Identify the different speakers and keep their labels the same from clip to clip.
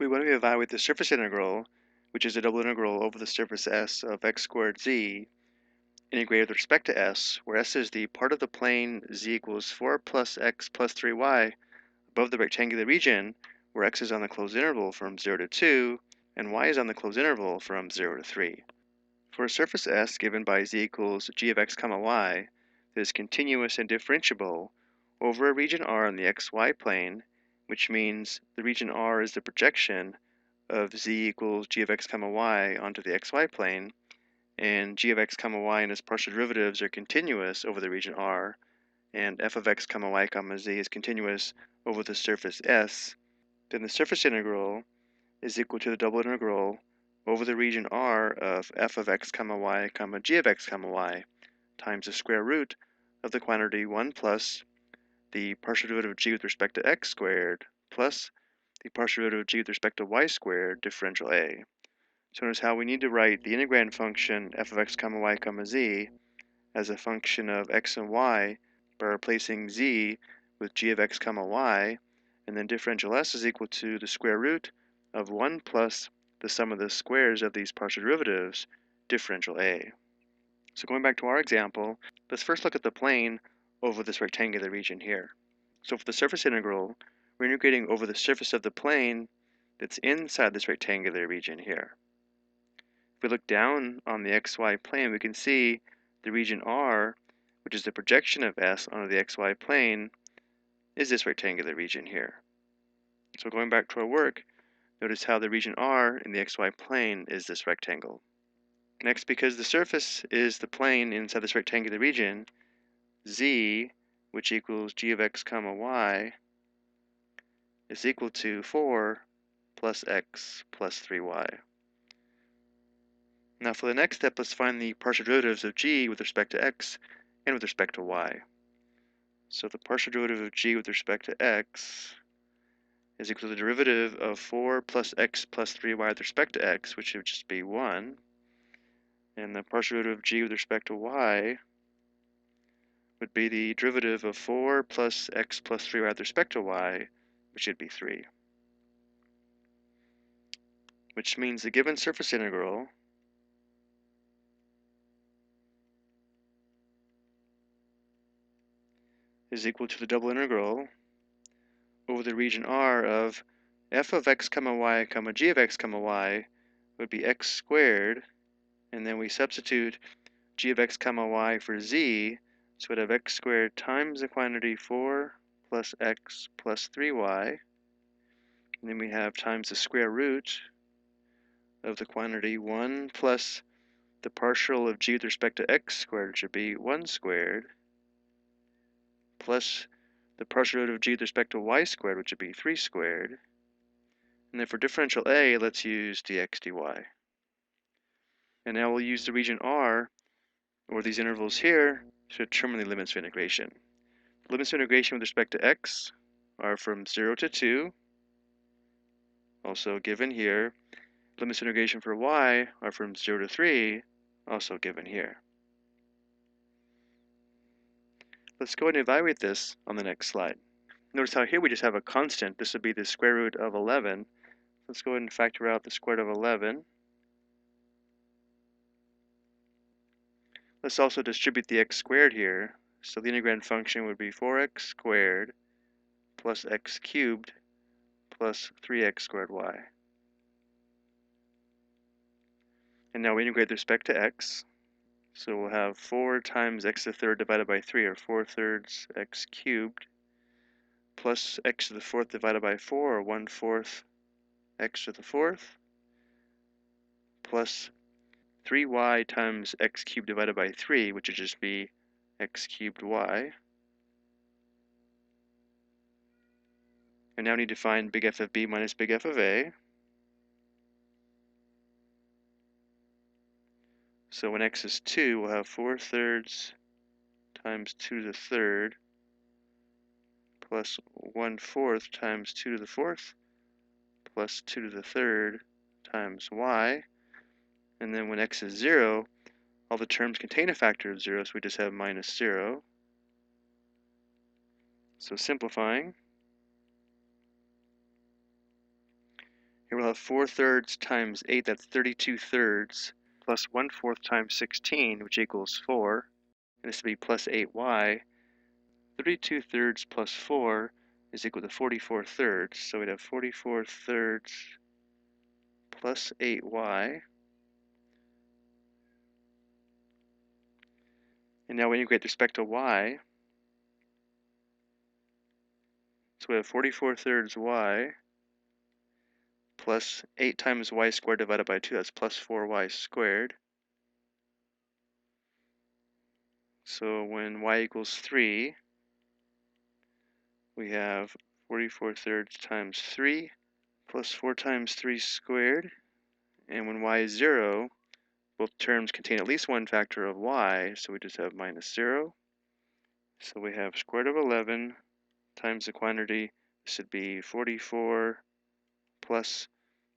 Speaker 1: We want to evaluate the surface integral, which is a double integral over the surface S of x squared z, integrated with respect to S, where S is the part of the plane z equals 4 plus x plus 3y above the rectangular region, where x is on the closed interval from 0 to 2, and y is on the closed interval from 0 to 3. For a surface S given by z equals g of x comma y that is continuous and differentiable over a region R on the xy plane, which means the region R is the projection of z equals g of x comma y onto the xy plane, and g of x comma y and its partial derivatives are continuous over the region R, and f of x comma y comma z is continuous over the surface S, then the surface integral is equal to the double integral over the region R of f of x comma y comma g of x comma y times the square root of the quantity 1 plus the partial derivative of g with respect to x squared plus the partial derivative of g with respect to y squared differential a. So notice how we need to write the integrand function f of x comma y comma z as a function of x and y by replacing z with g of x comma y, and then differential s is equal to the square root of 1 plus the sum of the squares of these partial derivatives, differential a. So going back to our example, let's first look at the plane over this rectangular region here. So for the surface integral, we're integrating over the surface of the plane that's inside this rectangular region here. If we look down on the xy plane, we can see the region R, which is the projection of S onto the xy plane, is this rectangular region here. So going back to our work, notice how the region R in the xy plane is this rectangle. Next, because the surface is the plane inside this rectangular region, z, which equals g of x comma y, is equal to 4 plus x plus 3y. Now for the next step, let's find the partial derivatives of g with respect to x and with respect to y. So the partial derivative of g with respect to x is equal to the derivative of 4 plus x plus 3y with respect to x, which would just be 1. And the partial derivative of g with respect to y would be the derivative of 4 plus x plus 3y with respect to y, which would be 3. Which means the given surface integral is equal to the double integral over the region R of f of x comma y comma g of x comma y would be x squared, and then we substitute g of x comma y for z, so we'd have x squared times the quantity 4 plus x plus 3y, and then we have times the square root of the quantity 1 plus the partial of g with respect to x squared, which would be 1 squared, plus the partial derivative of g with respect to y squared, which would be 3 squared. And then for differential a, let's use dx dy. And now we'll use the region R, or these intervals here, to determine the limits of integration. The limits of integration with respect to x are from 0 to 2, also given here. Limits of integration for y are from 0 to 3, also given here. Let's go ahead and evaluate this on the next slide. Notice how here we just have a constant. This would be the square root of 11. Let's go ahead and factor out the square root of 11. Let's also distribute the x squared here. So the integrand function would be 4x squared plus x cubed plus 3x squared y. And now we integrate with respect to x. So we'll have 4 times x to the third divided by 3, or 4 thirds x cubed, plus x to the fourth divided by 4, or 1/4 x to the fourth, plus 3y times x cubed divided by 3, which would just be x cubed y. And now we need to find big F of b minus big F of a. So when x is 2, we'll have 4 thirds times 2 to the third plus 1/4 times 2 to the fourth plus 2 to the third times y. And then when x is 0, all the terms contain a factor of 0, so we just have minus 0. So simplifying, Here we'll have 4/3 times 8, that's 32/3, plus 1/4 times 16, which equals 4, and this would be plus 8y. 32/3 plus 4 is equal to 44/3, so we'd have 44/3 plus 8y. And now we integrate with respect to y. So we have 44/3 y plus 8 times y squared divided by 2, that's plus 4y squared. So when y equals 3, we have 44/3 times 3 plus 4 times 3 squared. And when y is 0, both terms contain at least one factor of y, so we just have minus 0. So we have square root of 11 times the quantity. This would be 44 plus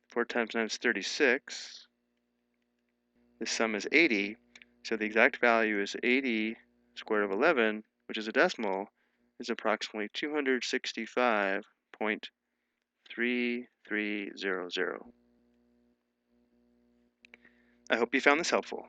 Speaker 1: 4 times 9 is 36. This sum is 80, so the exact value is 80 square root of 11, which is a decimal, is approximately 265.3300. I hope you found this helpful.